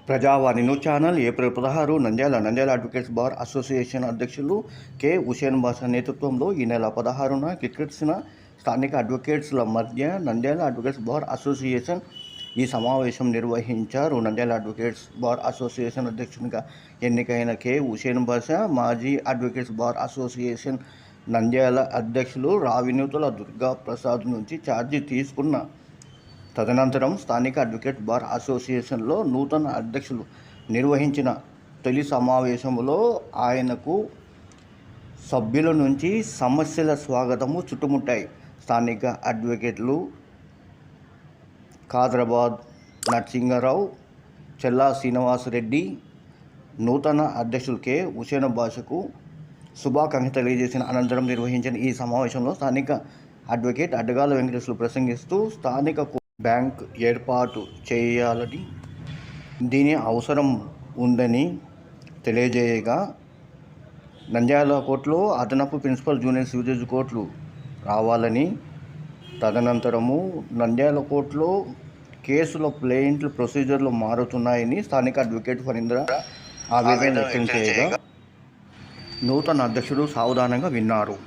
ప్రజావాణి news channel April 16 Nandyal advocates bar association అధ్యక్షులు K Hussain Basha నేతృత్వంలో ఈ నెల 16న కిక్కిట్సిన స్థానిక అడ్వకేట్స్ల మధ్య నంద్యాల అడ్వకేట్స్ బార్ అసోసియేషన్ ఈ సమావేశం నిర్వహించారు. నంద్యాల అడ్వకేట్స్ బార్ అసోసియేషన్ అధ్యక్షునిగా ఎన్నికైన కె హుసేన్ బాషా మాజీ అడ్వకేట్స్ బార్ అసోసియేషన్ నంద్యాల అధ్యక్షులు రావినూతుల దుర్గా ప్రసాద్ నుంచి ఛార్జీ తీసుకున్న తదనంతరం స్థానిక అడ్వకేట్ బార్ అసోసియేషన్లో నూతన అధ్యక్షులు నిర్వహించిన తొలి సమావేశంలో ఆయనకు సభ్యుల నుంచి సమస్యల స్వాగతము చుట్టుముట్టాయి. స్థానిక అడ్వకేట్లు ఖాదరాబాద్ నరసింగారావు, చెల్లా శ్రీనివాసరెడ్డి నూతన అధ్యక్షులు కె హుసేన్ బాషాకు శుభాకాంక్షలు తెలియజేసిన అనంతరం నిర్వహించిన ఈ సమావేశంలో స్థానిక అడ్వకేట్ అడ్డగాల వెంకటేశ్వర్లు ప్రసంగిస్తూ స్థానిక బ్యాంక్ ఏర్పాటు చేయాలని, దీని అవసరం ఉందని తెలియజేయగా, నంద్యాల కోర్టులో అదనపు ప్రిన్సిపల్ జూనియర్ సివిల్ జడ్జి కోర్టులు రావాలని, తదనంతరము నంద్యాల కోర్టులో కేసుల ప్లేయింట్లు ప్రొసీజర్లు మారుతున్నాయని స్థానిక అడ్వకేట్ ఫరీంద్ర ఆవేదన వ్యక్తం చేయగా నూతన అధ్యక్షుడు సావధానంగా విన్నారు.